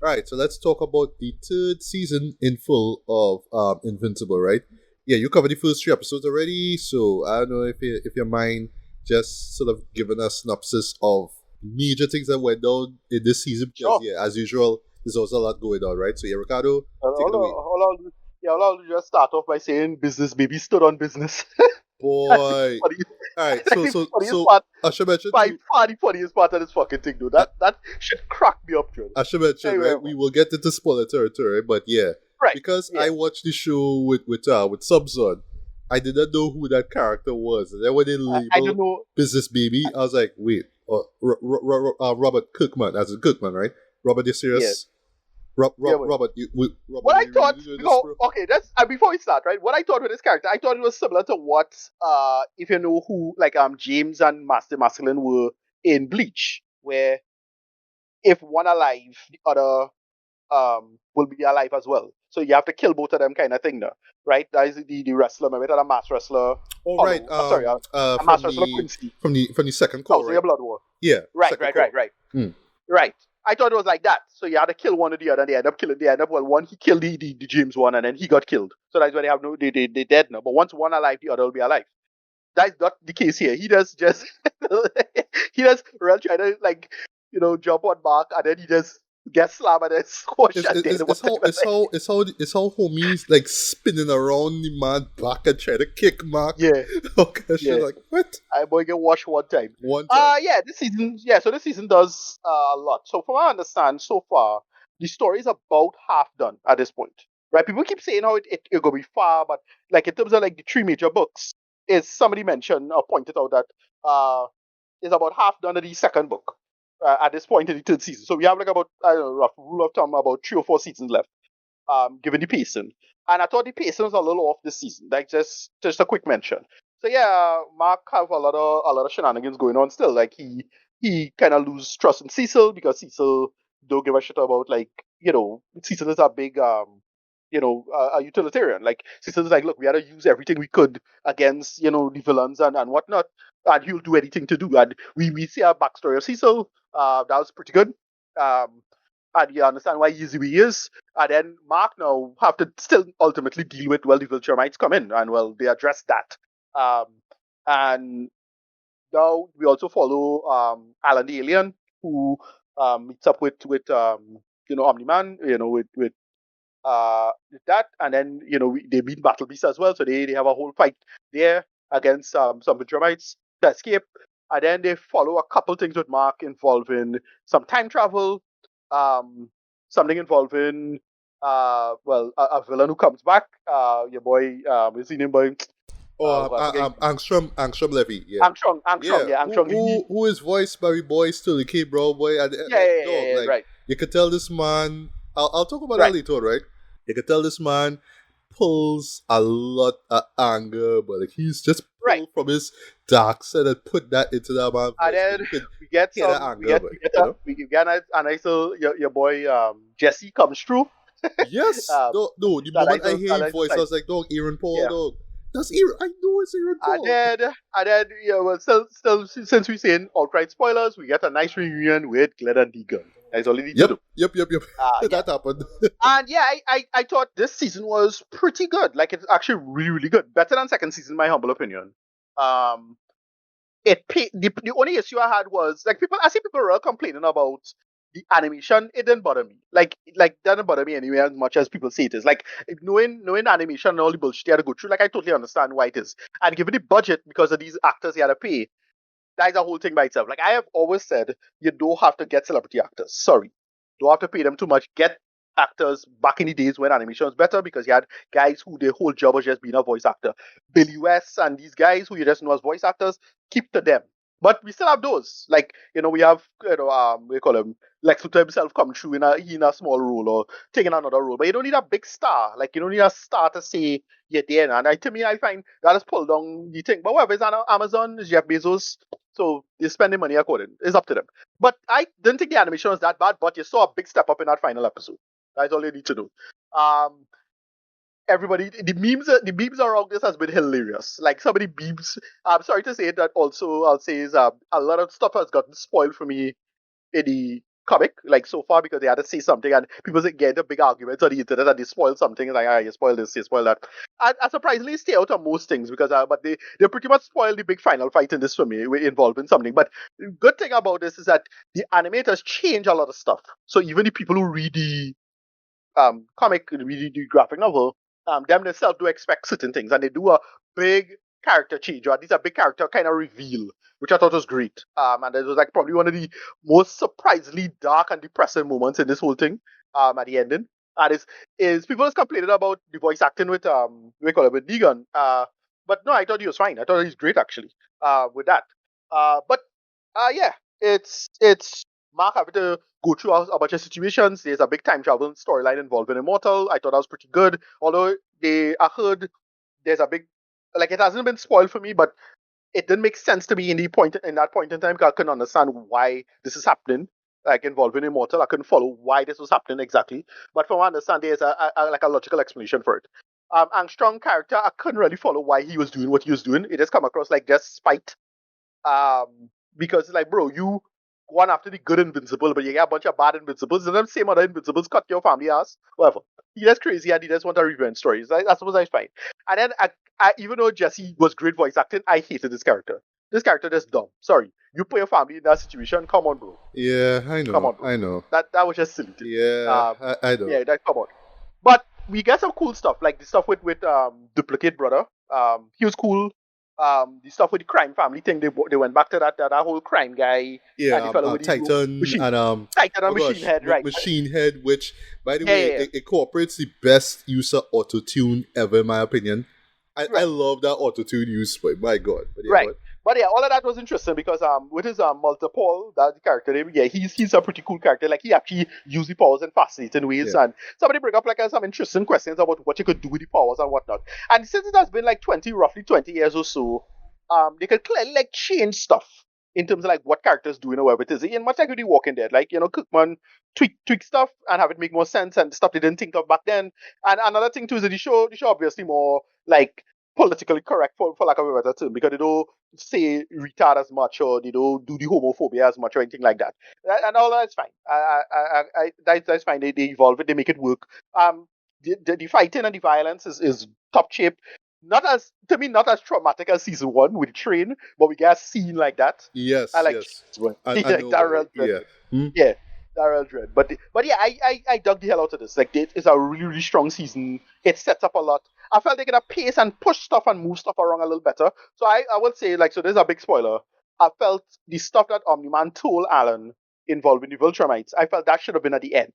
All right, so let's talk about the third season in full of Invincible, right? Yeah, you covered the first three episodes already, so I don't know if your mind just sort of giving a synopsis of major things that went down in this season, because Sure. yeah, as usual, there's also a lot going on, right? So yeah, Ricardo, take it away. All I'll just start off by saying business baby stood on business. That's the Boy. funniest, All right, that's so the so funniest so part. I should mention By too. far the funniest part of this fucking thing, dude. I, That should crack me up, dude. I should mention, Anyway, right? We will get into spoiler territory, but yeah, right. because Yeah. I watched the show with subs on, I did not know who that character was. And then when they I don't label know. Business Baby, I was like, wait, Robert Cookman, as in Cookman, right? Robert, you Yeah. serious? Yeah, man. Robert, What Robert, I you thought, really doing this, because bro? okay, that's before we start, right? What I thought with this character, I thought it was similar to what if you know who like James and Master Masculine were in Bleach, where if one alive, the other will be alive as well. So you have to kill both of them, kind of thing, now, right? That is the wrestler, maybe that a mass wrestler, All right, Hollow. Sorry, a mass from wrestler the Quincy. from the second call, House of right? your Blood War. Yeah, Right, second right, right, call. right, Hmm. right. I thought it was like that. So you had to kill one or the other. And they end up killing. They end up well, one he killed the James one, and then he got killed. So that's why they have no they dead now. But once one alive, the other will be alive. That's not the case here. He does just he does real try to like jump on Mark, and then he just gets slammed and then squash and dead. It's how homies like spinning around the man back and trying to kick Mark. Yeah, Okay, shit, yeah. like what? I boy get washed one time. One time. Yeah, this season. Yeah, so this season does a lot. So from what I understand so far, the story is about half done at this point. Right? People keep saying how it gonna be far, but like in terms of like the three major books, is somebody mentioned or pointed out that is about half done of the second book at this point in the third season. So we have like about I don't know, rough rule of thumb about 3 or 4 seasons left. Given the pacing. And I thought the pacing was a little off this season. Like just a quick mention. So yeah, Mark have a lot of shenanigans going on still. Like he kind of lose trust in Cecil because Cecil don't give a shit about like Cecil is a big a utilitarian. Like Cecil is like, look, we had to use everything we could against the villains and whatnot, and he'll do anything to do. And we see a backstory of Cecil. That was pretty good. Um, and you understand why he's who he is. And then Mark now have to still ultimately deal with the Vulture might come in, and they address that. Um, and now we also follow Alan the Alien, who meets up with Omni Man, with that, and then they meet Battle Beast as well, so they have a whole fight there against some Viltrumites to escape. And then they follow a couple things with Mark involving some time travel, something involving a villain who comes back. Your boy, is his name boy? I forget. Angstrom Levy, yeah. Angstrong, Yeah, yeah, who Angstrong. who who is voiced by boy still the K bro boy Yeah, like yeah, yeah, dog, yeah, like right, you could tell this man I'll talk about that right. later, right? You could tell this man pulls a lot of anger, but like he's just Right. pulled from his dark side and put that into that man's And voice. But then you could we get hear that some, anger, but you know? we get a nice little, your boy Jesse comes through. Yes. Um, No, the a nice moment I little, hear his voice, I side. was like, dog, Aaron Paul, Yeah. dog. That's Aaron, I know it's Aaron And Paul. then, well, still, since we're saying outright spoilers, we get a nice reunion with Glenn and Deegan. That's all you need to do. Yep. Yeah. That happened. And yeah, I thought this season was pretty good. Like, it's actually really, really good. Better than second season, in my humble opinion. Um, the only issue I had was like I see people are complaining about the animation. It didn't bother me. Like that didn't bother me anyway as much as people say it is. Like knowing animation and all the bullshit you had to go through. Like I totally understand why it is. And given the budget because of these actors you had to pay, that is a whole thing by itself. Like I have always said, you don't have to get celebrity actors. Sorry, don't have to pay them too much. Get actors back in the days when animation was better because you had guys who their whole job was just being a voice actor. Billy West and these guys who you just know as voice actors, keep to them. But we still have those. Like, we have, we call him Lex Luthor himself come through in a small role or taking another role. But you don't need a big star. Like, you don't need a star to say you're there. And to me, I find that has pulled down the thing. But whatever, it's on Amazon, it's Jeff Bezos. So they're spending money according. It's up to them. But I didn't think the animation was that bad, but you saw a big step up in that final episode. That's all you need to do. Um, Everybody, the memes around this has been hilarious. Like some of the memes, I'm sorry to say that also, I'll say is a lot of stuff has gotten spoiled for me in the comic, like so far, because they had to say something and people get into big arguments on the internet and they spoil something. Like, you spoil this, you spoil that. I surprisingly stay out of most things because, but they pretty much spoil the big final fight in this for me, involving something. But the good thing about this is that the animators change a lot of stuff. So even the people who read the comic, the graphic novel, them themselves do expect certain things, and they do a big character change, or at least a big character kind of reveal, which I thought was great. And it was like probably one of the most surprisingly dark and depressing moments in this whole thing. At the ending, and is people was complaining about the voice acting with we call it with Negan. But no, I thought he was fine. I thought he was great actually. With that. But yeah, it's Mark having to go through a bunch of situations. There's a big time travel storyline involving Immortal. I thought that was pretty good. Although I heard there's a big, like, it hasn't been spoiled for me, but it didn't make sense to me in that point in time, because I couldn't understand why this is happening. Like, involving Immortal, I couldn't follow why this was happening exactly. But from what I understand, there's like a logical explanation for it. Armstrong character, I couldn't really follow why he was doing what he was doing. It just come across like just spite. Because it's like, bro, you going after the good Invincible, but you get a bunch of bad Invincibles, and them same other Invincibles cut your family ass, whatever. He just crazy and he just want a revenge story. So I suppose that's fine. And then even though Jesse was great voice acting, I hated this character. This character is dumb. Sorry, you put your family in that situation. Come on, bro. Yeah, I Come know, on, bro. I know. That was just silly to me. Yeah, I know. Yeah, that come on. But we get some cool stuff, like the stuff with Duplicate Brother. He was cool. The stuff with the crime family thing, they went back to that whole crime guy and Yeah, the fellow with the Titan machine, and Titan and oh Machine gosh, Head, right? Machine Head, which by the Yeah, way, yeah, yeah. it incorporates the best use of auto tune ever, in my opinion. I Right. love that auto tune use, but my god, but yeah, Right. but But yeah, all of that was interesting because with his multiple that character name, yeah, he's a pretty cool character. Like, he actually used the powers in fascinating ways. yeah, And somebody bring up like some interesting questions about what you could do with the powers and whatnot. And since it has been like roughly 20 years or so, they could clearly like change stuff in terms of like what characters doing or whatever it is. And much like with the Walking Dead, like, Cookman tweak stuff and have it make more sense and stuff they didn't think of back then. And another thing too is that the show obviously more like politically correct, for lack of a better term, because they don't say retard as much, or they don't do the homophobia as much or anything like that. And all that's fine. That's fine. They evolve it, they make it work. The fighting and the violence is top shape. Not as to me, not as traumatic as season one with Train, but we get a scene like that. I yes, like yes, season one. I Like know, that right? real dread. Yeah, hmm? Yeah, Daryl Dread. But yeah, I dug the hell out of this. Like, it's a really, really strong season. It sets up a lot. I felt they could have pace and push stuff and move stuff around a little better. So I would say, like, so there's a big spoiler. I felt the stuff that Omni-Man told Alan involving the Viltrumites, I felt that should have been at the end.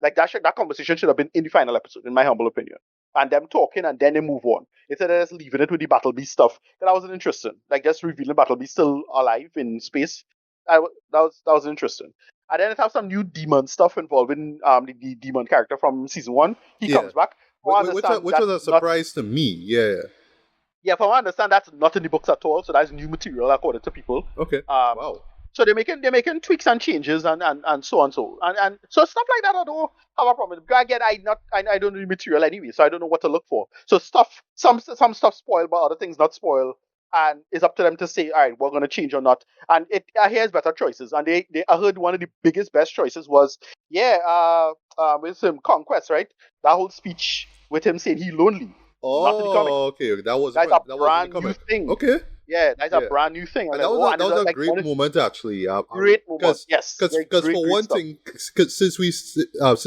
Like, that conversation should have been in the final episode, in my humble opinion. And them talking and then they move on. Instead of just leaving it with the Battle Beast stuff. That wasn't interesting. Like, just revealing Battle Beast still alive in space. That was interesting. And then it has some new demon stuff involving the demon character from season one. He Yeah. comes back. From what I understand, Which was that's a not. surprise to me. Yeah. Yeah, from what I understand, that's not in the books at all. So that's new material according to people. Okay. Um, Wow. so they're making tweaks and changes and so on and so stuff like that. I don't have a problem. Because again, I don't know the material anyway, so I don't know what to look for. So some stuff spoiled, but other things not spoiled. And it's up to them to say, all right, we're going to change or not. And here's better choices. And I heard one of the biggest best choices was, yeah, with him Conquest, right? That whole speech with him saying he lonely, not in the comic. Oh, okay. That's a That was in the brand new comic. thing. Okay. Yeah, that's a Yeah. brand new thing. I was And like, oh, and that it's was a like great one moment actually. great moment. Yes, like, Because great, for great one stuff. thing, since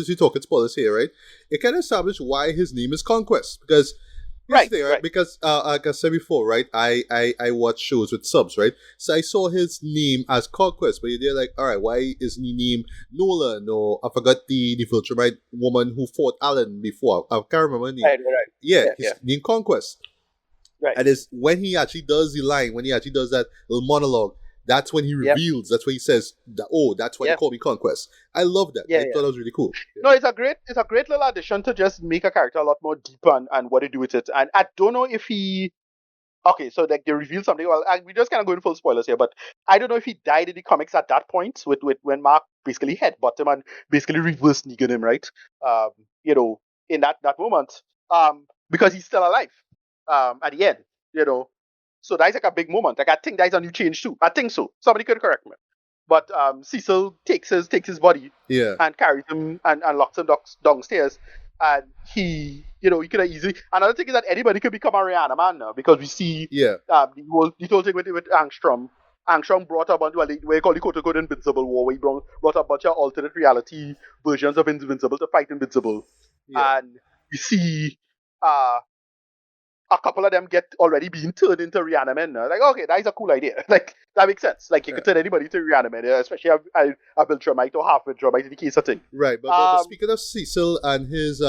we talking spoilers here, right? It can establish why his name is Conquest. Because here's Right, the thing, right? right. Because like I said before, right? I watch shows with subs, right? So I saw his name as Conquest, but they're like, all right, why isn't he named Nolan? Or I forgot the Viltrumite woman who fought Alan before. I can't remember her name. Right, right, right. Yeah, Yeah, his yeah. name Conquest. Right. And it's when he actually does the line, when he actually does that little monologue, that's when he Yep. reveals, that's when he says, that, oh, that's why they Yep. call me Conquest. I love that. Yeah, I yeah. thought that was really cool. Yeah. No, it's a great little addition to just make a character a lot more deeper and what they do with it. And I don't know if he. Okay, so like they reveal something. Well, we just kind of going full spoilers here, but I don't know if he died in the comics at that point with when Mark basically headbutt him and basically reverse Negan him, right? Um, in that moment, because he's still alive, at the end, you know. So that's like a big moment. Like, I think that's a new change too. I think so. Somebody could correct me. but Cecil takes his body Yeah, and carries him and locks him downstairs. And he could have easily. Another thing is that anybody could become a Rihanna man now because we see yeah, the whole thing with Angstrom. Angstrom brought up on where you call the quote unquote Invincible War, where he brought a bunch of alternate reality versions of Invincible to fight Invincible. yeah. And we see uh, a couple of them get already being turned into Rihanna men. Like, okay, that is a cool idea. Like, that makes sense. Like, you Yeah. could turn anybody to Rihanna men, especially a Viltrumite or half Viltrumite in the case of thing. Right, but Um, speaking of Cecil and his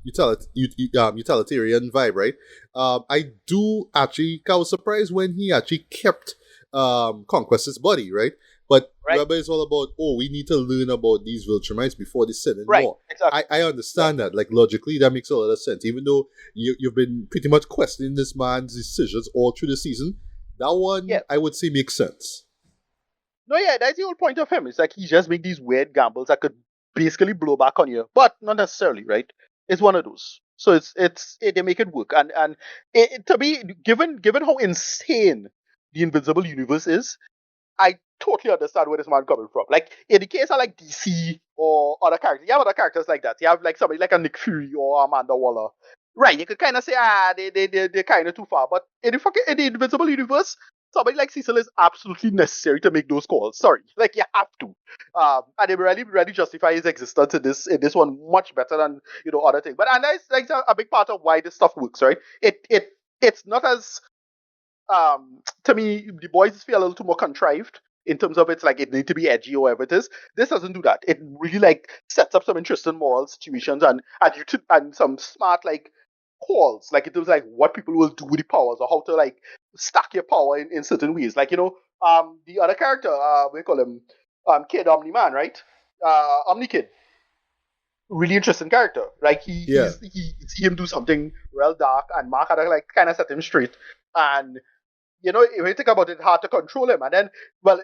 utilitarian vibe, right? I do actually, I was surprised when he actually kept Conquest's body, right? But right, remember, it's all about, oh, we need to learn about these Viltrumites before they send in right, more. exactly. I understand that, like logically, that makes a lot of sense. Even though you've been pretty much questioning this man's decisions all through the season, that one Yeah. I would say makes sense. No, yeah, that's the whole point of him. It's like he just make these weird gambles that could basically blow back on you, but not necessarily, right? It's one of those. So they make it work, and to be given how insane the Invincible universe is, I totally understand where this man coming from. Like in the case of like DC or other characters, you have other characters like that. You have like somebody like a Nick Fury or Amanda Waller. Right, you could kind of say they're kind of too far, but in the Invincible universe, somebody like Cecil is absolutely necessary to make those calls. Sorry, like you have to, and they really justify his existence in this one much better than other things. But and that's like a big part of why this stuff works, right? It's not as to me, the boys feel a little too more contrived in terms of it's like it need to be edgy or whatever it is. This doesn't do that. It really like sets up some interesting moral situations and some smart like calls, like it was like what people will do with the powers or how to like stack your power in certain ways. Like the other character, we call him Kid Omni Man, right? Omni Kid, really interesting character. Like Yeah, he see him do something real dark, and Mark had to like kind of set him straight. And if you think about it, hard to control him. And then, well,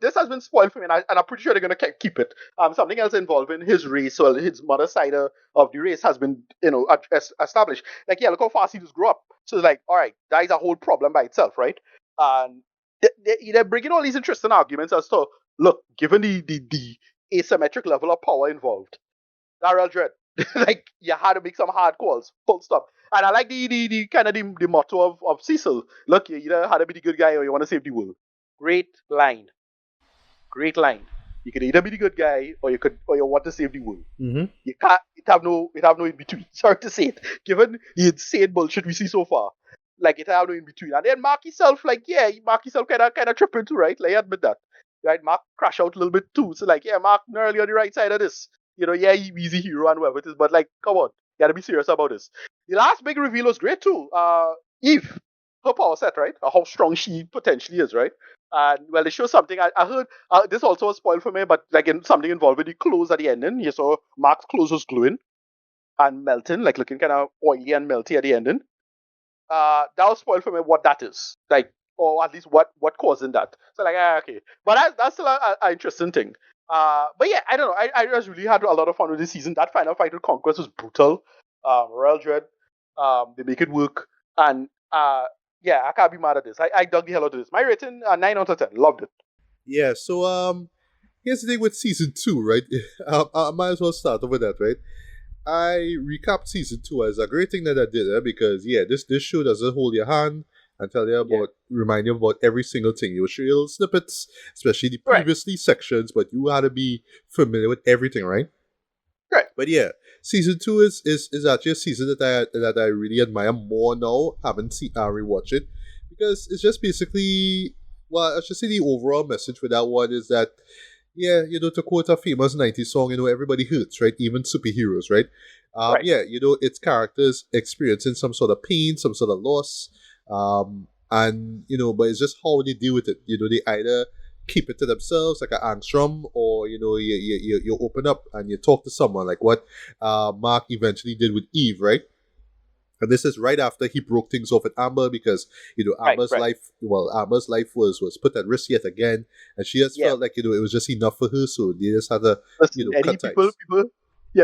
this has been spoiled for me, and I'm pretty sure they're going to keep it. Something else involving his race, well, his mother's side of the race has been, established. Like, yeah, look how fast he just grew up. So it's like, all right, that is a whole problem by itself, right? And they're bringing all these interesting arguments as to, look, given the asymmetric level of power involved, that real dread. Like you had to make some hard calls. Full stop. And I like the kind of the motto of Cecil. Look, you either had to be the good guy or you want to save the world. Great line. Great line. You could either be the good guy or you want to save the world. mm-hmm. You can't it have no in between. Sorry to say it. Given the insane bullshit we see so far. Like it have no in between. And then Mark himself, like, yeah, Mark himself kinda tripping too, right? Like I admit that. Right? Mark crash out a little bit too. So like, yeah, Mark nearly on the right side of this. Yeah, he's a hero and whatever it is, but like, come on. You gotta be serious about this. The last big reveal was great too. Eve, her power set, right? How strong she potentially is, right? And well, they show something. I heard this also was spoiled for me, but like something involving the clothes at the ending. You saw Mark's clothes was glowing and melting, like looking kind of oily and melty at the ending. That was spoiled for me what that is, like, or at least what causing that. So like, okay, but that's still a interesting thing. But yeah, I don't know. I just really had a lot of fun with this season. That final fight with Conquest was brutal. Royal Dread, they make it work, and yeah, I can't be mad at this. I dug the hell out of this. My rating 9 out of 10. Loved it. Yeah. So here's the thing with season two, right? I might as well start off with that, right? I recapped season two as a great thing that I did, because yeah, this show doesn't hold your hand and tell you Yeah, about, remind you about every single thing. You'll show you little snippets, especially the right, previously sections, but you had to be familiar with everything, right? right, But yeah, season two is actually a season that I really admire more now, having seen rewatch it, because it's just basically, well, I should say the overall message for that one is that, yeah, to quote a famous 90s song, everybody hurts, right? Even superheroes, right? right. Yeah, it's characters experiencing some sort of pain, some sort of loss, and but it's just how they deal with it. They either keep it to themselves, like an angstrom, or you open up and you talk to someone, like what Mark eventually did with Eve, right? And this is right after he broke things off with Amber, because Right, Amber's right. life, Amber's life was put at risk yet again, and she just Yeah. felt like it was just enough for her, so they just had to Listen, any cut ties. people,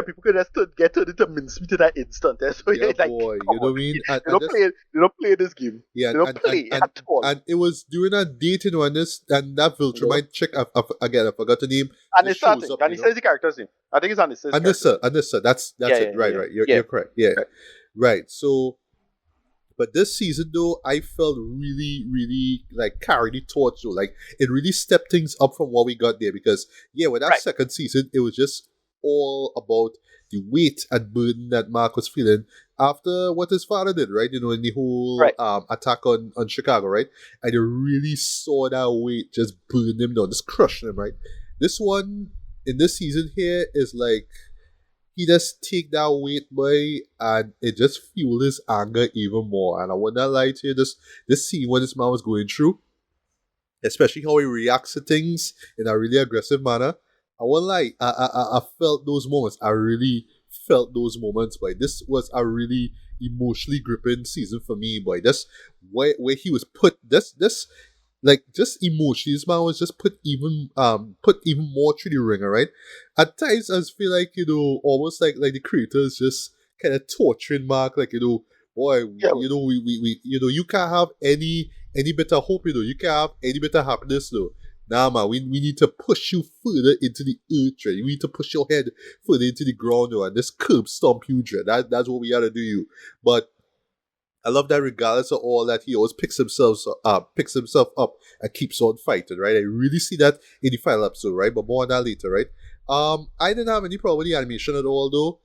people could just get turned into mincemeat in that instant. So Yeah, like, boy. come You know on, what I mean? they don't play. They don't play this game. Yeah, They don't play at all. and it was during a dating when this and that You know? Viltrumite chick, again, I forgot the name, just Anissa, I shows think. up, you Anissa know. is the character's name. I think it's Anissa's character's Anissa, name. Anissa, Yeah, that's it. yeah, Right, yeah, right. yeah. You're correct. Yeah. Right. Right. So but this season though, I felt really, really like carried the torch though. Like it really stepped things up from what we got there because yeah, with that Right. second season, it was just all about the weight and burden that Mark was feeling after what his father did, right? You know, in the whole Right. attack on Chicago, right? And you really saw that weight just burn him down, just crushing him, right? This one in this season here is like he just take that weight, boy, and it just fueled his anger even more. And I would not lie to you, this scene what this man was going through, especially how he reacts to things in a really aggressive manner. I won't lie, I felt those moments. I really felt those moments, boy. This was a really emotionally gripping season for me, boy. This where he was put this like just emotionally, this man was just put even more through the ringer, right? At times I just feel like, you know, almost like the creators just kind of torturing Mark, like, you know, boy, Yeah. you know, we you know, you can't have any better hope, you know, you can't have any better happiness, though. Nah, man, we need to push you further into the earth, right? We need to push your head further into the ground, though, and this curb stomp you, right? That's what we gotta do, you. But I love that regardless of all that, he always picks himself up and keeps on fighting, right? I really see that in the final episode, right? But more on that later, right? I didn't have any problem with the animation at all, though.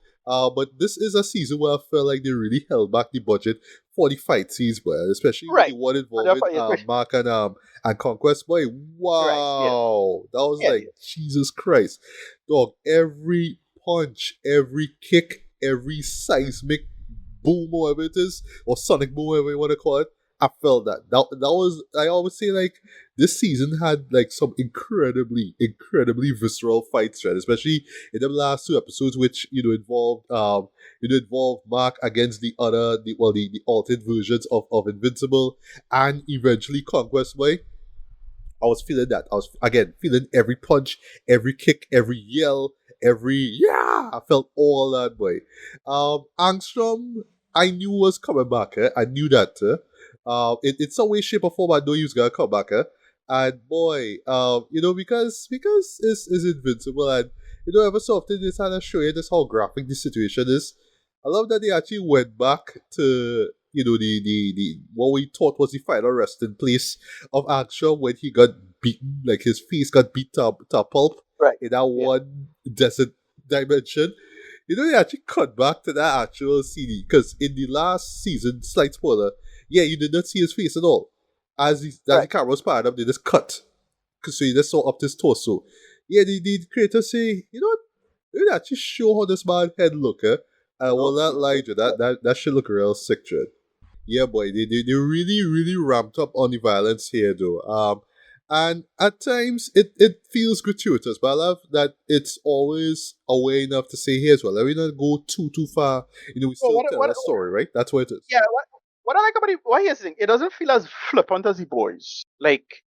But this is a season where I felt like they really held back the budget for the fight scenes, boy, especially with the Right. one But that's involving why, especially Mark and Conquest, boy. right. Yeah. Wow, that was Yeah. like Yeah. Jesus Christ, dog. Every punch, every kick, every seismic boom, or whatever it is, or sonic boom, whatever you want to call it. I felt that was, I always say, like, this season had like some incredibly visceral fights, right? Especially in the last two episodes, which involved Mark against the altered versions of Invincible and eventually Conquest Boy. I was feeling that. I was again feeling every punch, every kick, every yell, every yeah. I felt all that, boy. Angstrom, I knew was coming back. I knew that. In some way, shape, or form, I know he was gonna come back. And boy, you know, because it's invincible, and you know, ever so often they kind of show you just how graphic the situation is. I love that they actually went back to, you know, the what we thought was the final resting place of Action when he got beaten, like his face got beat to pulp Right. in that Yeah. one desert dimension. You know, they actually cut back to that actual CD because in the last season, slight spoiler, yeah, you did not see his face at all. As the Right. camera was fired up, they just cut. So you just saw up his torso. Yeah, the creators say, you know what? They actually show how this man head look, eh? I will not lie to you, that should look real sick, Dread. Yeah, boy, they really ramped up on the violence here, though. And at times it feels gratuitous, but I love that it's always aware enough to say here as well. Let me not go too far. You know, we So still tell a story, right? That's what it is. yeah, what I like about it, why here's the thing, it doesn't feel as flippant as the boys. Like,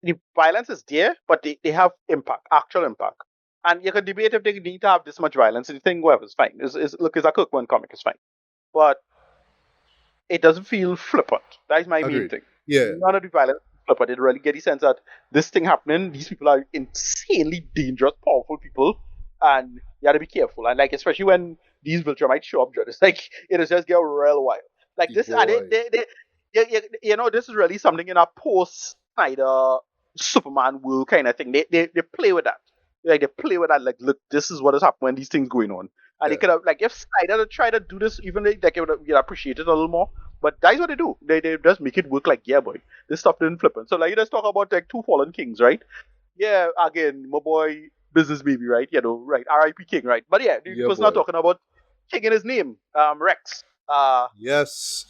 the violence is there, but they have impact, actual impact. And you can debate if they need to have this much violence. And you think, whatever, it's fine. Look, it's a Kirkman comic, it's fine. But it doesn't feel flippant. That is my main Agreed. thing. Yeah, None of the violence is flippant. It really get the sense that this thing happening, these people are insanely dangerous, powerful people, and you gotta be careful. And like, especially when these Viltrumite show up, it's like it is just get real wild. Like this, and boy. you know, this is really something in a post Snyder Superman world kind of thing. They play with that. Like they play with that. Like, look, this is what has happened when these things going on. And they Yeah. could have, like, if Snyder had tried to do this, even like it would have, you'd appreciate it a little more. But that's what they do. They just make it work. Like, yeah, boy, this stuff didn't flip. And so, like, you just talk about like two fallen kings, right? Yeah, again, my boy, business baby, right? You know, right? R.I.P. King, right? But yeah, the Yeah, person not boy. talking about King in his name, Rex. Yes.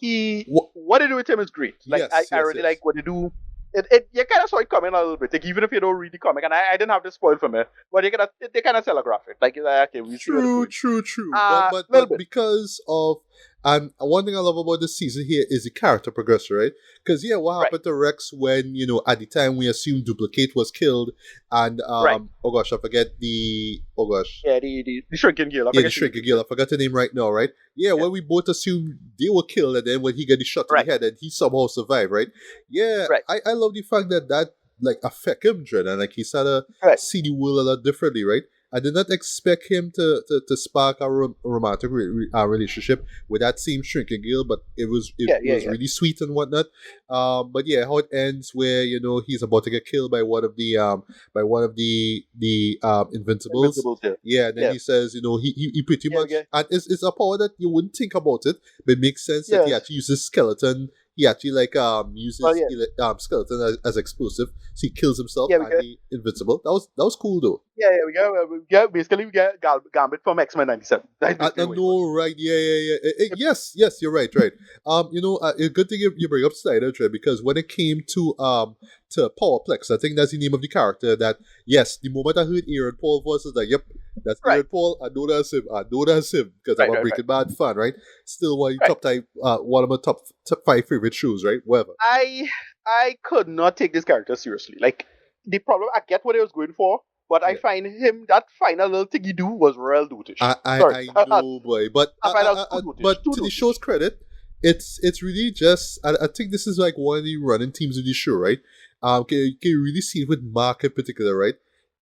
He Wh- what they do with him is great. Like, yes, I yes, really yes. like what they do. It you kind of saw it coming a little bit, like, even if you don't read the comic, and I didn't have this spoiled for me, but they kind of telegraph it, like okay, we see what it's doing. True. But Little but bit, because of And one thing I love about this season here is the character progression, right? Because yeah, what Right. happened to Rex when at the time we assumed Duplicate was killed, and Right. oh gosh, I forget the oh gosh. Yeah, the shrinking girl. I Yeah, the forget the name. shrinking girl. I forgot her name right now, right? Yeah, Yeah. when we both assumed they were killed, and then when he got the shot to the Right. head, and he somehow survived, right? Yeah, Right. I love the fact that like affect him, Dren, and like he started to Right. see the world a lot differently, right? I did not expect him to spark a romantic relationship with that same shrinking girl, but Yeah. it Yeah. was Yeah. really sweet and whatnot. But yeah, how it ends where he's about to get killed by one of the Invincibles. Invincible too. Yeah, and then Yeah. he says, he pretty Yeah. much, Yeah. and it's a power that you wouldn't think about it, but it makes sense that he Yes. actually uses skeleton. He actually Well, uses yeah. skeleton as explosive, so he kills himself Yeah. and he invincible. That was cool though. Yeah, basically we get Gambit from X-Men 97. That's basically I what it was. know, right? Yeah. Yes, you're right, right. A good thing you bring up Snyder, Trey, because when it came to Powerplex, I think that's the name of the character. That yes, the moment I heard Aaron Paul voice, I was like, yep, that's Right. Aaron Paul. I know that's him. Because I'm a Right. Breaking Bad fan, right? Still Right. one of my top five favorite shows, right? Whatever. I could not take this character seriously. Like the problem, I get what he was going for, but I Yeah. find him that final little thing he do was real dutish. Sorry, I know, boy, but I find out too dutish. but Too to the dutish. show's credit, it's really just I think this is like one of the running themes of the show, right? Can you really see it with Mark in particular, right?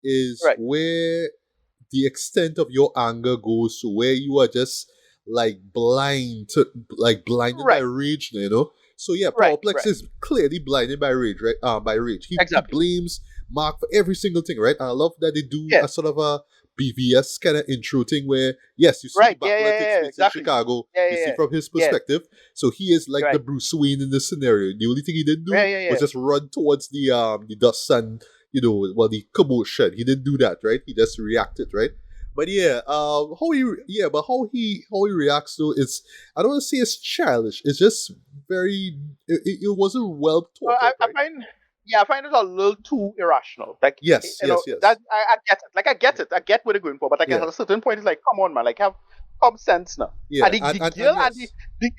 Is Right. where the extent of your anger goes to where you are just blinded by Right. rage, So yeah, Right. Powerplex Right. is clearly blinded by rage, right? By rage. He Exactly. blames Mark for every single thing, right? And I love that they do Yeah. a sort of a BVS kind of intro thing where yes, you see Right. the battle that takes place Exactly. in Chicago. Yeah. You see Yeah. from his Yeah. perspective. So he is like the Right. Bruce Wayne in this scenario. The only thing he didn't do Yeah. was just run towards the dust and the commotion. He didn't do that, right? He just reacted, right? But yeah, how he reacts though is I don't want to say it's childish. It's just very it wasn't well Well, thought out, right? I find it a little too irrational. Like, Yes. that I get it. Like, I get it. I get what they're going for, but like Yeah. at a certain point, it's like, come on, man. Like, have common sense now. Yeah, And the girl and yes.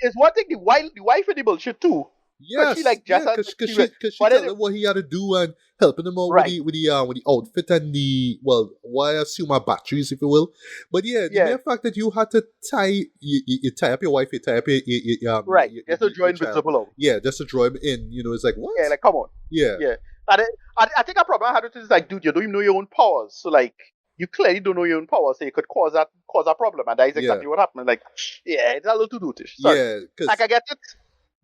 is one thing. The wife in the bullshit too. Yes, she, like, just yeah, had- because she- she but told then- him what he had to do and helping him out Right. with the outfit and I assume batteries, if you will. But yeah, the Yeah. mere fact that you had to you tie up your wife, you tie up your Right. your- Just to your draw child. Invincible out. Yeah, just to draw him in. It's like what? Yeah, like, come on. yeah, Yeah. And I think a problem I had with it is like, dude, you don't even know your own powers. So like, you clearly don't know your own powers, so you could cause a problem, and that is exactly what happened. Like, yeah, it's a little too dutish. Sorry. yeah, because Like, I get it,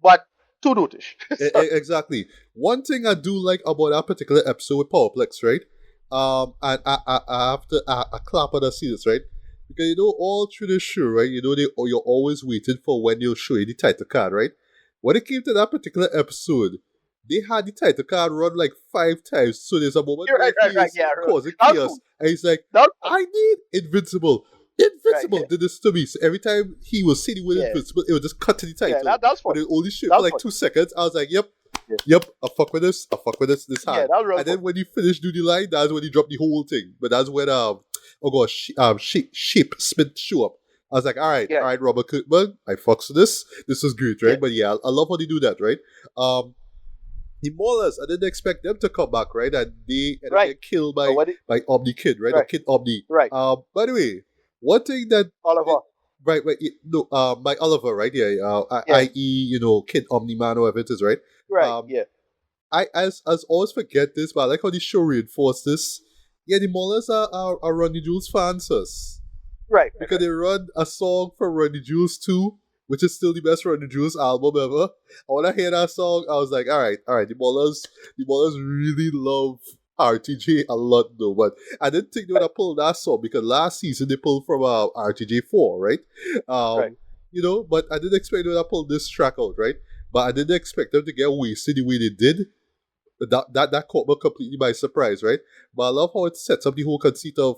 but too dutish. Sorry. exactly. One thing I do like about that particular episode with Powerplex, right? And I have to I clap when I see this, right? Because all through the show, right? You're always waiting for when they'll show you the title card, right? When it came to that particular episode, they had the title card run like 5 times. So there's a moment You're where right, he is yeah, causing That was chaos, cool. and he's like, That was- "I need Invincible." Invincible Right, did this to me. So every time he was sitting with Yeah. Invincible, it would just cut to the title. yeah, that was But fun. it only shoot That for was like fun. 2 seconds. I was like, yep, Yeah. yep, I fuck with this. This Yeah, hard. that was real And then fun. when he finished doing the line, that's when he dropped the whole thing. But that's when Sheep Smith show up. I was like, all Yeah. right, Robert Kirkman, I fucks with this. This is great, right? Yeah. But yeah, I love how they do that, right? The Maulers, I didn't expect them to come back, right? And they ended up Right. getting killed But what it- by Omni Kid, right? Or Right. Kid Omni. Right. By the way, one thing that Oliver. Right. No, by Oliver, right? Yeah. Yeah. I.e., Kid Omni Man, or whatever it is, right? Right. Yeah. I as always forget this, but I like how the show reinforced this. Yeah, the Maulers are Ronnie Jules fans, us. Right. Because they run a song from Ronnie Jules 2, which is still the best Ronnie Jules album ever. And when I hear that song, I was like, all right, the Maulers really love RTJ a lot though. But I didn't think they would have pulled that song because last season they pulled from RTJ 4, right? Right. But I didn't expect they would have pulled this track out, right? But I didn't expect them to get wasted the way they did. That caught me completely by surprise, right? But I love how it sets up the whole conceit of,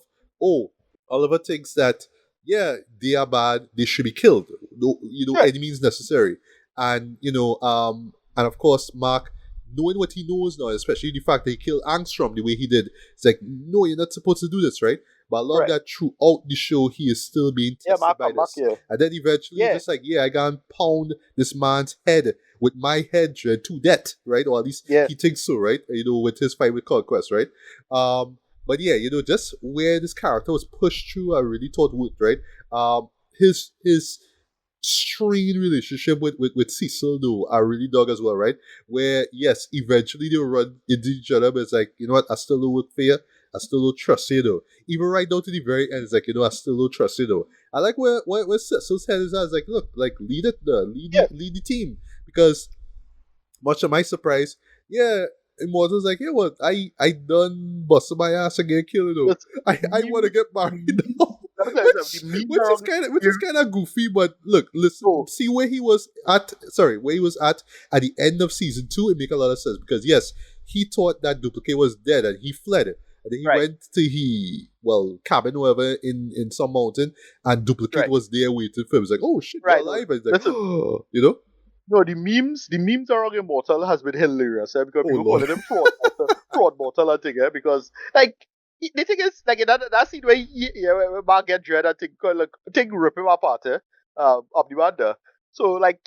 Oliver thinks that, yeah, they are bad, they should be killed. No, Right. any means necessary. And, and of course, Mark, knowing what he knows now, especially the fact that he killed Angstrom the way he did, it's like, no, you're not supposed to do this, right? But I love Right. that throughout the show, he is still being Yeah, tested Mark, by I'm back this. here. And then eventually, Yeah. just like, yeah, I gotta pound this man's head with my head to death, right? Or at least Yeah. he thinks so, right? With his fight with Conquest, right? But yeah, just where this character was pushed through, I really thought worked, right? His strained relationship with Cecil, though, I really dug as well, right? Where, yes, eventually they'll run into each other, but it's like, you know what, I still don't work for you. I still don't trust you, though. Even right down to the very end, it's like, I still don't trust you, though. I like where Cecil's head is at. It's like, look, like, lead it, Yeah. lead the team. Because, much to my surprise, yeah, Immortal's like, yeah, what, I done busted my ass and get killed, though. It's, I want to get married now. let me tell you something. which The memes which are is on kind of goofy, but look, listen, so see where he was at. Sorry, where he was at the end of season 2. It make a lot of sense because yes, he thought that Duplicate was dead and he fled, and then he right, went to cabin or whatever in some mountain, and Duplicate right, was there waiting for him. He's like, oh shit, you're right. No, alive, and he's like, listen. oh, No, the memes around Immortal has been hilarious, because oh people lord, calling him fraud mortal and thing, because like the thing is like in that scene where where Mark get dread and thing rip him apart, up the banda. So like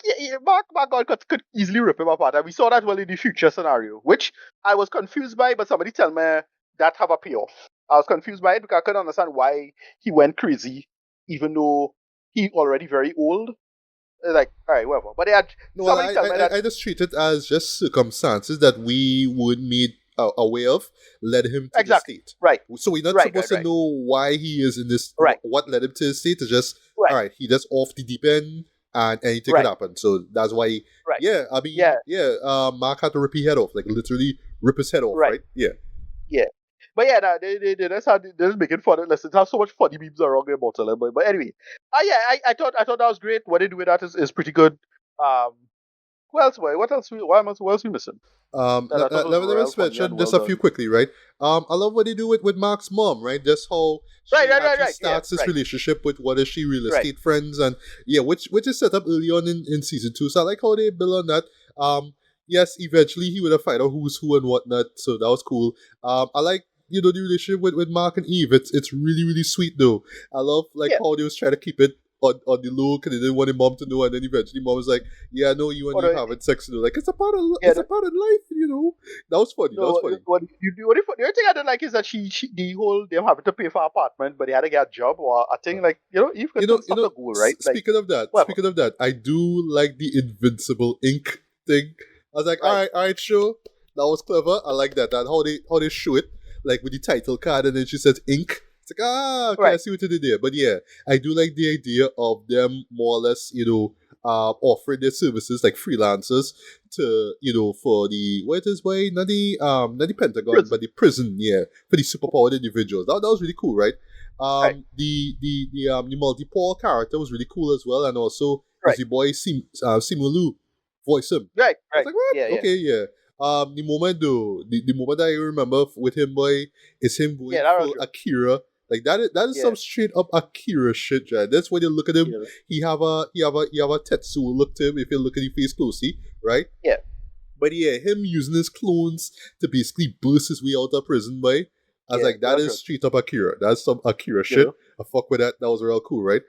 Mark God could easily rip him apart, and we saw that well in the future scenario, which I was confused by, but somebody tell me that have a payoff. I was confused by it because I couldn't understand why he went crazy, even though he already very old. Like, all right, whatever. But they had no, well, somebody tell me that I just treat it as just circumstances that we would need aware of led him to this exactly state. right, So we're not right, supposed right, to right, know why he is in this, right, what led him to this state. It's just, all right, right, he just off the deep end and anything could right, happen. So that's why, right. yeah, I Yeah, mean, yeah, Mark had to rip his head off, like literally rip his head off, right. right? Yeah. Yeah. But yeah, nah, they just had they just making fun. Listen, it has so much funny memes around about it. But anyway, yeah, I thought that was great. What they do with that is pretty good. Um, who else? What else? What else we missing? That I thought was Let me real just funny and mention just well a few done. quickly, right? I love what they do with Mark's mom, right? Just how Right, she right, right, actually right. Yeah, starts this right, relationship with what is she real right. estate friends, and yeah, which is set up early on in season 2. So I like how they build on that. Yes, eventually he would have find out who's who and whatnot, so that was cool. I like the relationship with Mark and Eve. It's really really sweet though. I love like Yeah. how they was trying to keep it on the low because they didn't want their mom to know, and then eventually mom was like, "Yeah, I know you and Or you having sex, like it's a part of yeah, life. That was funny. That was no, funny. the only thing I didn't like is that she the whole them having to pay for apartment, but they had to get a job or a thing like Eve could still stop the goal, right? Like whatever. Speaking of that, I do like the Invincible ink thing. I was like, Right. all right, sure, that was clever. I like that. And how they show it, like with the title card, and then she says ink. It's like, okay, I Right. see what you did there. But yeah, I do like the idea of them more or less, offering their services like freelancers to, for the what is way, not the Pentagon, Prison. but the prison, yeah, for the superpowered individuals. That was really cool, right? Right. The multi-Paul character was really cool as well, and also is Right. the boy Simulu voice him. Right. I was Right. like, what? Yeah. Yeah. Okay, yeah. The moment though, the moment I remember with him, boy, is him Yeah. going That was full good. Akira. Like that is Yeah. some straight up Akira shit, right? That's when you look at him. Yeah. He have a Tetsuo look to him if you look at his face closely, right? Yeah. But yeah, him using his clones to basically burst his way out of prison, boy. I was Yeah. like, that That's is good. straight up Akira. That's some Akira You shit. know. I fuck with that. That was real cool, right?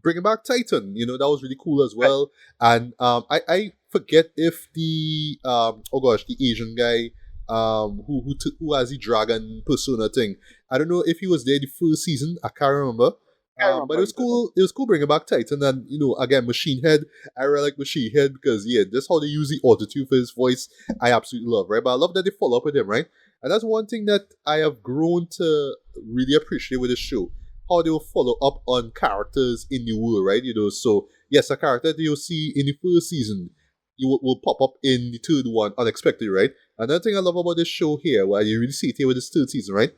Bringing back Titan, that was really cool as Right. well. And I forget if the oh gosh, the Asian guy who has the dragon persona thing. I don't know if he was there the first season. I can't remember. I But remember it was either. cool. It was cool bringing back Titan, and again, Machine Head. I really like Machine Head because yeah, that's how they use the autotune for his voice. I absolutely love, right? But I love that they follow up with him, right? And that's one thing that I have grown to really appreciate with the show. How they will follow up on characters in the world, right? So yes, a character that you'll see in the first season, you will pop up in the third one unexpectedly, right? Another thing I love about this show here, where you really see it here with this third season, right?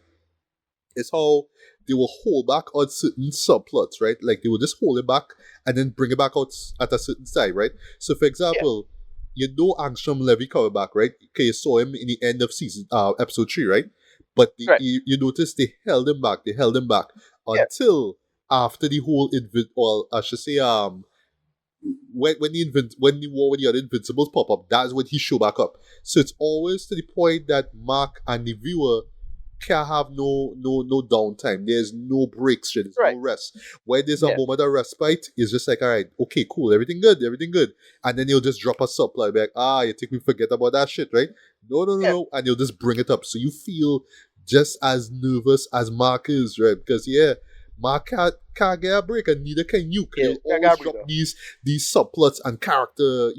Is how they will hold back on certain subplots, right? Like they will just hold it back and then bring it back out at a certain time, right? So, for Yeah. example, Angstrom Levy coming back, right? Okay, you saw him in the end of episode 3, right? But Right. you notice they held him back. They held him back Yeah. until after the whole well, I should say when the war with the other Invincibles pop up, that's when he show back up. So it's always to the point that Mark and the viewer can't have no downtime. There's no breaks, there's no Right. rest. Where there's a Yeah. moment of respite, it's just like, all right, okay, cool, everything good, everything good. And then you'll just drop a subplot back. You think we forget about that shit, right? No, no, no, Yeah. no. And you'll just bring it up. So you feel just as nervous as Mark is, right? Because Mark can't get a break, and neither can you. Because Yeah. he'll I always got drop breather. these subplots and character,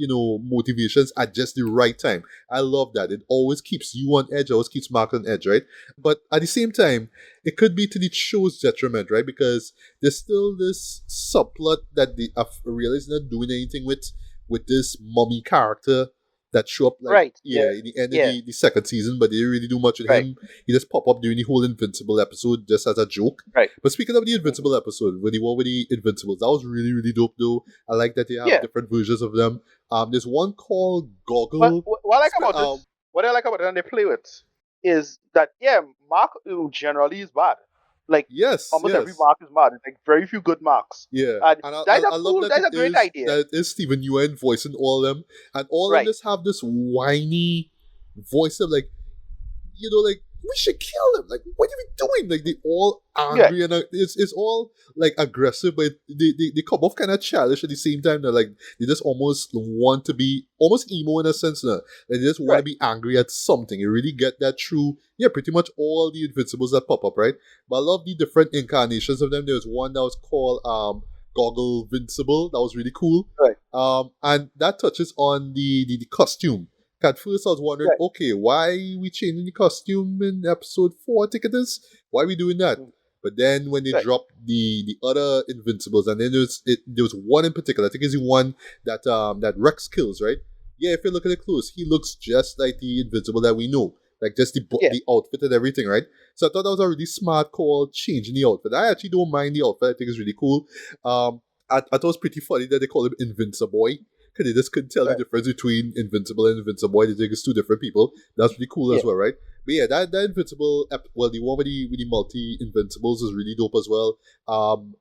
motivations at just the right time. I love that. It always keeps you on edge, always keeps Mark on edge, right? But at the same time, it could be to the show's detriment, right? Because there's still this subplot that the realize not doing anything with this mummy character that show up like Right. Yeah. in the end of Yeah. the second season, but they didn't really do much with Right. him. He just pop up during the whole Invincible episode just as a joke. Right. But speaking of the Invincible episode, with the one with the Invincibles, that was really, really dope though. I like that they have Yeah. different versions of them. There's one called But Goggle. what I like about this, what I like about it, and they play with, is that Mark generally is bad. Like Yes, almost every yes. mark is bad. It's like very few good marks. Yeah, And and that's I love that that's a great idea. that it is Stephen Ewan voicing all of them, and all of Right. them just have this whiny voice of like, like we should kill him. Like, what are we doing? Like, they all angry and it's all like aggressive, but they come off kind of childish at the same time. They're like they just almost want to be almost emo in a sense. Now. Like, they just want to be angry at something. You really get that through. Yeah, pretty much all the Invincibles that pop up, right? But I love the different incarnations of them. There was one that was called Goggle Vincible. That was really cool. Right. And that touches on the costume. At first, I was wondering, okay, why we changing the costume in episode 4? I think it is. Why are we doing that? But then when they dropped the other Invincibles, and then there was one in particular. I think it's the one that Rex kills, right? Yeah, if you look at it close, he looks just like the Invincible that we know, like just the outfit and everything, right? So I thought that was a really smart call, changing the outfit. I actually don't mind the outfit. I think it's really cool. I thought it was pretty funny that they call him Invincible. Because they just couldn't tell the difference between Invincible and Invincible. They think it's two different people. That's really cool as well, right? But yeah, that Invincible, the one with the multi-Invincibles is really dope as well.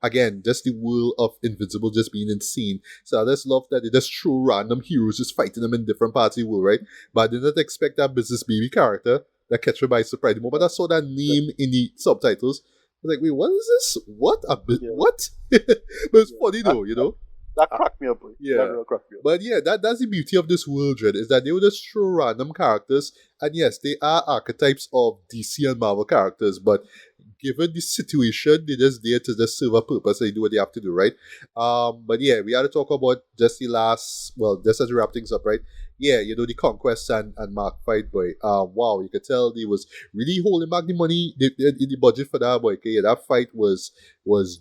Again, just the world of Invincible just being insane. So I just love that they just throw random heroes just fighting them in different parts of the world, right? But I did not expect that Business Baby character that catch me by surprise. The moment I saw that name in the subtitles, I was like, wait, what is this? What? What? But it's funny though, That cracked me up. Yeah. That really cracked me up. But yeah, that's the beauty of this world, Dread, is that they will just throw random characters, and yes, they are archetypes of DC and Marvel characters, but given the situation, they're just there to just serve a purpose, and they do what they have to do, right? But yeah, we had to talk about just the last, just as we wrap things up, right? Yeah, the Conquest and Mark fight, boy. Wow, you could tell they was really holding back the money, the budget for that, boy. Okay, yeah, that fight was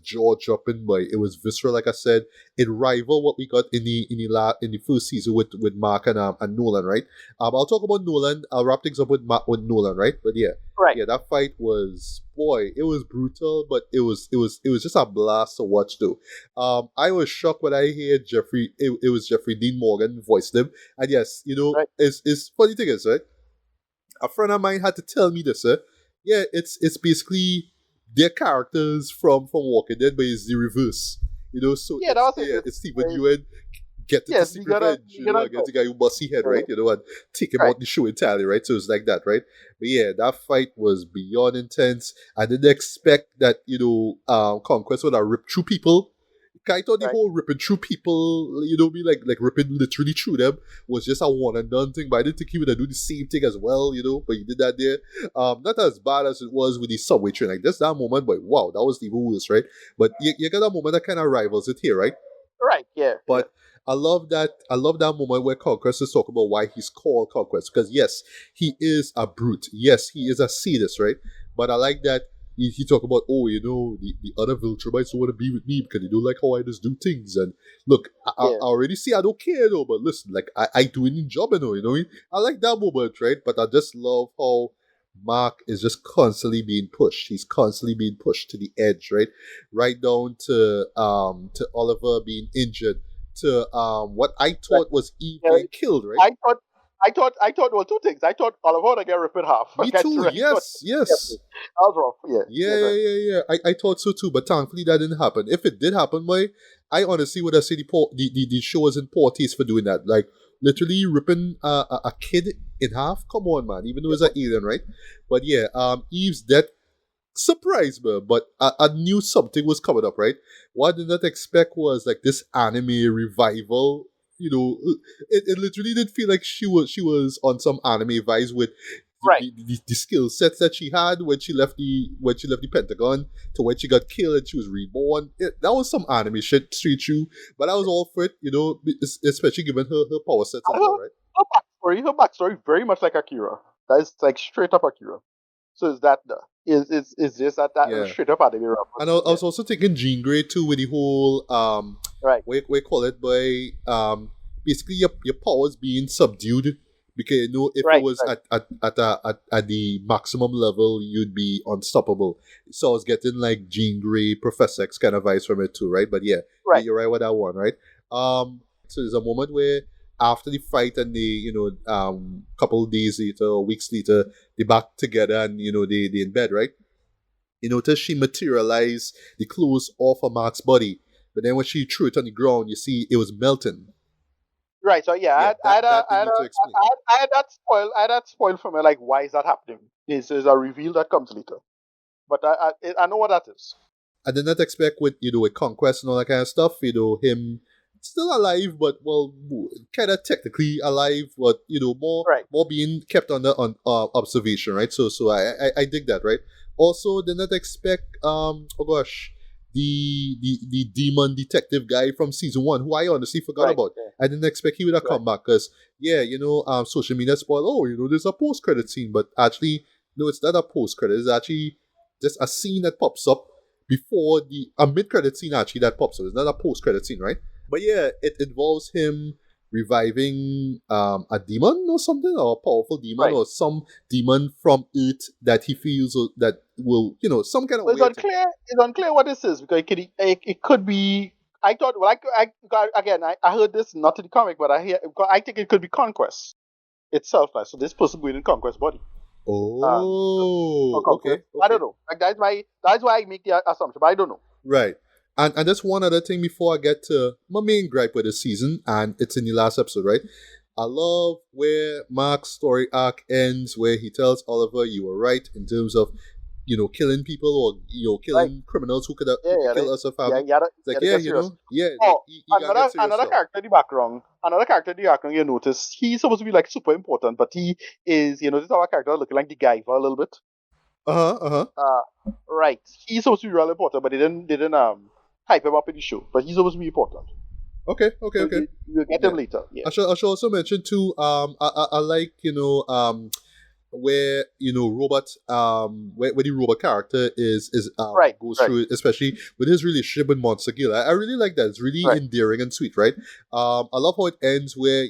jaw-dropping, boy. It was visceral, like I said. It rivaled what we got in the first season with Mark and Nolan, right? I'll talk about Nolan. I'll wrap things up with Nolan, right? But yeah, that fight was, boy, it was brutal, but it was just a blast to watch though. I was shocked when I heard Jeffrey. It was Jeffrey Dean Morgan voiced him, and yes, it's funny thing is, right? A friend of mine had to tell me this, yeah, it's basically their characters from Walking Dead, but it's the reverse. So it's Stephen Ewan getting to seek revenge, against the guy who must see head, right? And take him out the show entirely, right? So it's like that, right? But yeah, that fight was beyond intense. I didn't expect that, Conquest would have ripped through people. I thought the whole ripping through people, be like ripping literally through them was just a one and done thing, but I didn't think he would have do the same thing as well, but he did that there. Not as bad as it was with the subway train. Like, that moment, but wow, that was even worse, right? But you got a moment that kind of rivals it here, right? Right, yeah. But I love that moment where Conquest is talking about why he's called Conquest. Because yes, he is a brute. Yes, he is a sadist, right? But I like that he talk about, the other Viltrumites don't want to be with me because they don't like how I just do things. And look, I already see I don't care though, but listen, like I do any job, I like that moment, right? But I just love how Mark is just constantly being pushed. He's constantly being pushed to the edge, right? Right down to Oliver being injured, to what I thought was Eve being killed, right? I thought well, two things. I thought Oliver would get ripped in half. Me too. Yes. That was rough. Yeah. I thought so too, but thankfully that didn't happen. If it did happen, boy, I honestly would have said the show was in poor taste for doing that. Like, literally ripping a kid in half. Come on, man. Even though it's an alien, right? But yeah, Eve's death surprised me, but I knew something was coming up, right? What I did not expect was like this anime revival. It literally did feel like she was on some anime vibes with Right. the skill sets that she had when she left the Pentagon to when she got killed and she was reborn. That was some anime shit, straight through. But I was all for it, especially given her power sets as well, right? Her backstory very much like Akira. That is like straight up Akira. So is that is just that Yeah. straight up anime And I reference? Yeah. was also thinking Jean Grey too with the whole Right. what you call it by basically your powers being subdued because if it Right. was Right. at the maximum level you'd be unstoppable. So I was getting like Jean Grey, Professor X kind of vibes from it too, right? But yeah, Right. you're right with that one, right? So there's a moment where after the fight and couple of days later, weeks later, they back together and they in bed, right? You notice she materialized the clothes off of Mark's body, but then when she threw it on the ground, you see it was melting. Right. So yeah, Yeah, that they need to explain. I had that spoil. I had that spoil for me. Like, why is that happening? Is a reveal that comes later. But I know what that is. I did not expect with conquest and all that kind of stuff. Him still alive, but well, kind of technically alive, but Right. more being kept under on observation, right? So I dig that, right? Also, did not expect oh gosh, the demon detective guy from season one, who I honestly forgot Right. about. Yeah. I didn't expect he would have Right. come back because social media spoil. Oh, there's a post credit scene, but actually, no, it's not a post credit. It's actually just a scene that pops up before a mid credit scene actually that pops up. It's not a post credit scene, right? But yeah, it involves him reviving a demon or something, or a powerful demon, Right. or some demon from Earth that he feels that will, some kind of So it's weird thing. unclear. It's unclear what this is because it could be. I thought. Well, again. I heard this not in the comic, but I think it could be Conquest itself. Like, so this person going in Conquest body. Or Oh, Conquest. okay, I okay. don't know. Like that's why I make the assumption, but I don't know. Right. And just one other thing before I get to my main gripe with the season, and it's in the last episode, right? I love where Mark's story arc ends, where he tells Oliver, "You were right in terms of, killing people or Right. killing criminals who could Yeah. Yeah. kill us or Yeah. family." You gotta, It's like, you gotta yeah, get serious. like Oh, you gotta get serious another now. character in the background. Another character in the background. You notice he's supposed to be like super important, but he is. This is our character looking like the guy for a little bit. Uh-huh. Right. He's supposed to be really important, but they didn't hype him up in the show. But he's supposed to be important. Okay. So you'll get Yeah. him later. Yeah. I should also mention too. I like where robot where the robot character is Right. goes Right. through it, especially with his relationship with Monster Gill. I really like that. It's really Right. endearing and sweet, right? I love how it ends where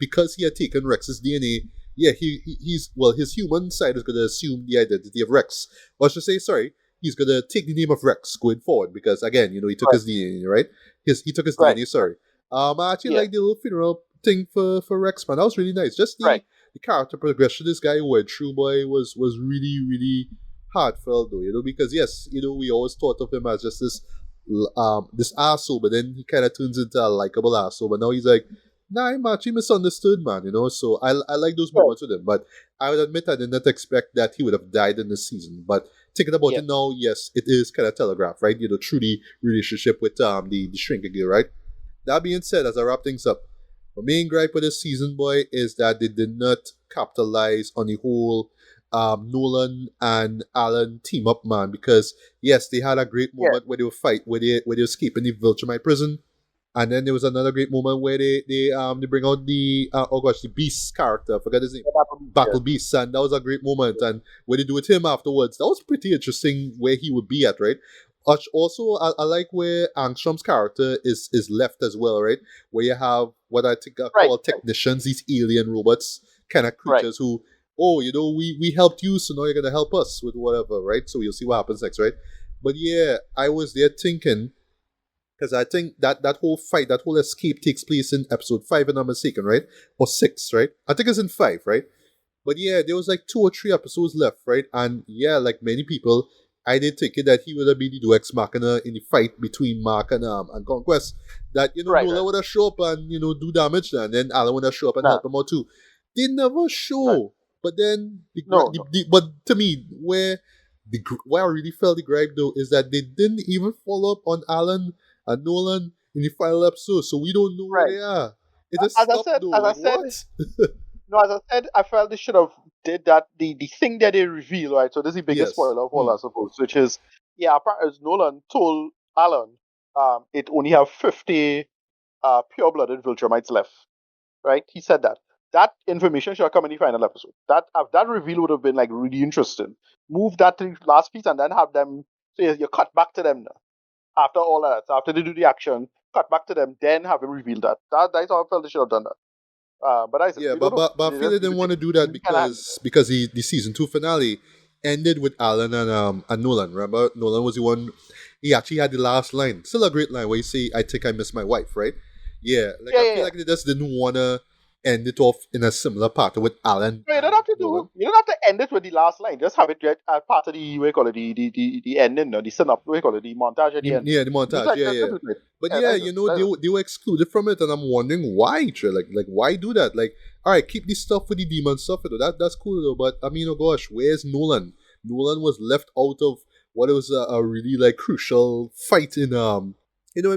because he had taken Rex's DNA. Yeah, he's well, his human side is gonna assume the identity of Rex. Or I should say, sorry, he's gonna take the name of Rex going forward because again, he took Right. his DNA, right? He took his Right. DNA. Sorry. I actually Yeah. like the little funeral thing for Rex, man. That was really nice. Just Right. the character progression this guy went through, boy, was really, really heartfelt though, because yes, we always thought of him as just this asshole, but then he kind of turns into a likable asshole. But now he's like, nah, I'm actually misunderstood, man, So I like those Right. moments with him. But I would admit I did not expect that he would have died in this season. But thinking about Yeah. it now, yes, it is kind of telegraphed, right? Through the relationship with the shrinking girl, right? That being said, as I wrap things up, my main gripe with this season, boy, is that they did not capitalize on the whole Nolan and Alan team up, man. Because yes, they had a great Yeah. moment where they were where they escaping the Viltrumite prison, and then there was another great moment where they bring out the Beast character. I forgot his name. Battle Beast, and that was a great moment. And what they do with him afterwards, that was pretty interesting where he would be at, right? Also, I like where Angstrom's character is left as well, right? Where you have what I think are Right. called technicians, these alien robots kind of Right. creatures who, oh, we helped you, so now you're gonna help us with whatever, right? So you'll see what happens next, right? But yeah, I was there thinking, because I think that whole fight, that whole escape takes place in episode 5, if I'm not mistaken, right? Or 6, right? I think it's in 5, right? But yeah, there was like 2 or 3 episodes left, right? And yeah, like many people, I did take it that he would have been the Deus Machina in the fight between Mark and Conquest. That, Right, Nola right. would have show up and, do damage there, and then Alan would have show up and Nah, help him out too. They never right. show. But then, No, no. but to me, where I really felt the gripe though is that they didn't even follow up on Alan and Nolan in the final episode, so we don't know where Right. they are. It just stopped though. As I Like, said, what? no, as I said, I felt they should have did that. The thing that they reveal, right? So this is the biggest Yes. spoiler of all, I suppose, which is, yeah, apparently as Nolan told Alan, it only have 50 pure-blooded Viltrumites left, right? He said that. That information should have come in the final episode. That reveal would have been like really interesting. Move that to the last piece and then have them. So you cut back to them now. After all that, after they do the action, cut back to them, then have him reveal that. That's how I felt they should have done that. But I said, Yeah, we don't know. but I They feel they just didn't want to do that we can handle it. because the season two finale ended with Alan and Nolan. Remember, Nolan was the one. He actually had the last line, still a great line where you say, "I think I miss my wife." Right? Yeah, like Yeah, I yeah, feel yeah. like they just didn't want to end it off in a similar pattern with Alan No, and Nolan. you don't have to end it with the last line. Just have it get as part of the, what you call it, the ending, no, the synop, what you call it, the montage at the end. Yeah, the Just montage. like Yeah, that, just yeah. do it. But Yeah, yeah, that's it. they were excluded from it, and I'm wondering why. Trey. Like why do that? Like, all right, keep this stuff for the demon stuff. That's cool though. But I mean, oh gosh, where's Nolan? Nolan was left out of what was a really like crucial fight in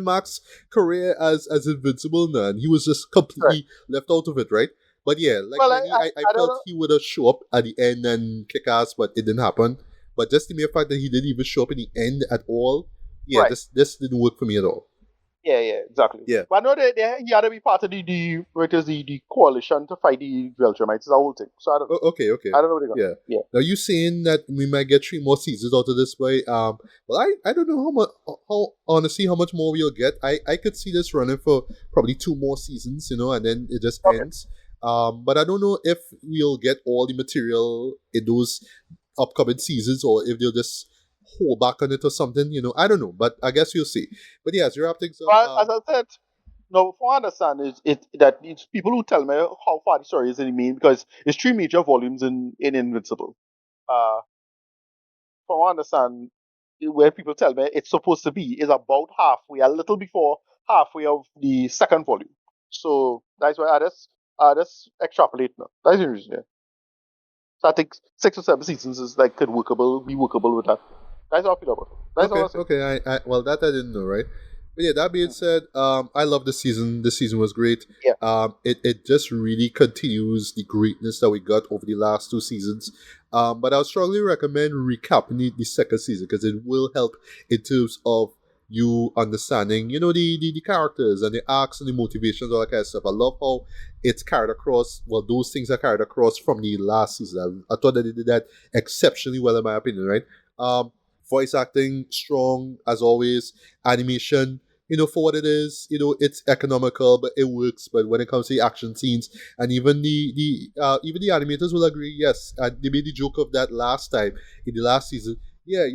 Mark's career as Invincible, now, and he was just Right. completely left out of it, right? But yeah, like Well, many, I I don't felt know. he would have show up at the end and kick ass, but it didn't happen. But just the mere fact that he didn't even show up in the end at all, yeah, Right. this didn't work for me at all. Yeah, yeah, exactly. Yeah. But I know he had to be part of what is the coalition to fight the Viltrumites. It's a whole thing. So I don't know. Okay, okay. I don't know what they're gonna. Yeah. Yeah. Now you saying that we might get 3 more seasons out of this way. Well, I don't know how honestly how much more we'll get. I could see this running for probably 2 more seasons, and then it just Okay. ends. But I don't know if we'll get all the material in those upcoming seasons or if they'll just hold back on it or something. I don't know, but I guess you'll see. But yeah, as you wrap things up, But as I said, no, from what I understand is that it's people who tell me how far the story is in the main because it's 3 major volumes in Invincible. Uh, from what I understand, where people tell me it's supposed to be is about halfway, a little before halfway of the second volume. So that's why I just extrapolate now. That's the reason. Yeah. So I think 6 or 7 seasons is like be workable with that. That's how I feel about it. That's all okay, I say. okay. Well, that I didn't know, right? But yeah, that being said, I love the season. The season was great. Yeah. It just really continues the greatness that we got over the last 2 seasons. But I would strongly recommend recapping the second season because it will help in terms of you understanding, the characters and the arcs and the motivations, all that kind of stuff. I love how it's carried across. Well, those things are carried across from the last season. I thought that they did that exceptionally well, in my opinion, right? Voice acting strong as always, animation, for what it is, it's economical, but it works. But when it comes to the action scenes, and even even the animators will agree, yes, they made the joke of that last time in the last season. Yeah,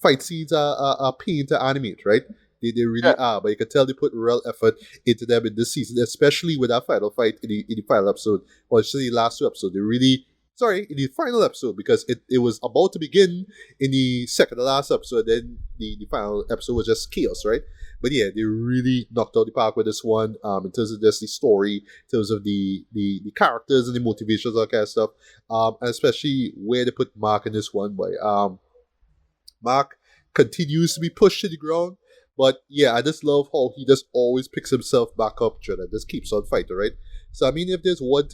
fight scenes are pain to animate, right? They really Yeah. are, but you can tell they put real effort into them in this season, especially with that final fight in the final episode, or actually the last 2 episodes. They really, sorry, in the final episode, because it was about to begin in the second to last episode, then the final episode was just chaos, right? But yeah, they really knocked out the park with this one, in terms of just the story, in terms of the characters and the motivations, all that kind of stuff, and especially where they put Mark in this one. But Mark continues to be pushed to the ground. But yeah, I just love how he just always picks himself back up, and just keeps on fighting, right? So I mean, if there's one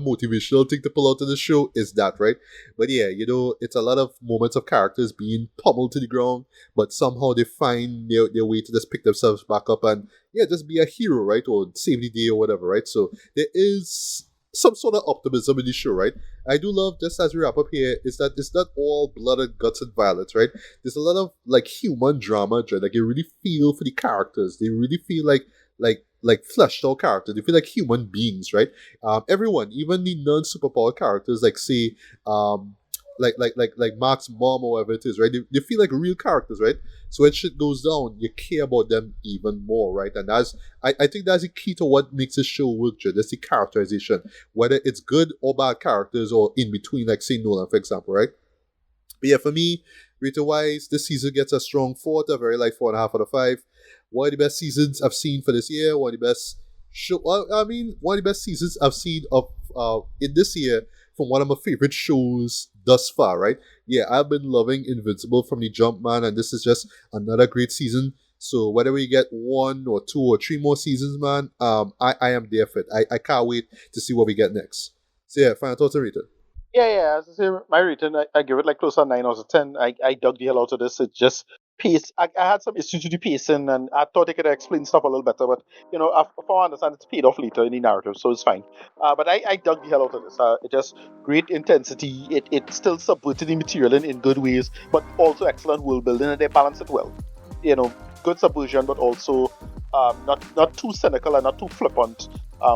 motivational thing to pull out of the show, is that, right? But yeah, it's a lot of moments of characters being pummeled to the ground, but somehow they find their way to just pick themselves back up and yeah, just be a hero, right? Or save the day or whatever, right? So there is some sort of optimism in the show, right? I do love, just as we wrap up here, is that it's not all blood and guts and violence, right? There's a lot of like human drama, like you really feel for the characters. They really feel like fleshed out characters. They feel like human beings, right? Everyone, even the non superpower characters, like say, like Mark's mom or whatever it is, right? They feel like real characters, right? So when shit goes down, you care about them even more, right? And I think that's the key to what makes this show work, Joe. That's the characterization, whether it's good or bad characters or in between, like say Nolan, for example, right? But yeah, for me, rating wise, this season gets a strong 4 to a very light 4.5 out of 5. One of the best seasons I've seen for this year. One of the best show. Well, I mean, one of the best seasons I've seen of in this year from one of my favorite shows thus far. Right? Yeah, I've been loving Invincible from the jump, man, and this is just another great season. So whether we get 1 or 2 or 3 more seasons, man, I am there for it. I can't wait to see what we get next. So yeah, final thoughts and rating. Yeah. As I say, my rating, I give it like close to 9 out of 10. I dug the hell out of this. It just pace. I had some issues with the pacing, and I thought they could explain stuff a little better. But for I understand, it's paid off later in the narrative, so it's fine. But I dug the hell out of this. It just great intensity. It still subverted the material in good ways, but also excellent world building, and they balance it well. Good subversion, but also not too cynical and not too flippant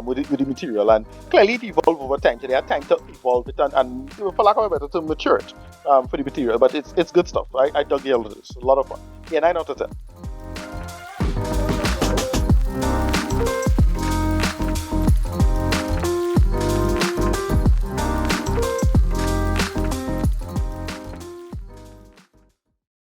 with the material. And clearly, it evolved over time. So they had time to evolve it and for lack of a better term, mature it for the material. But it's good stuff. I dug the hell out of this. A lot of fun. Yeah, 9 out of 10.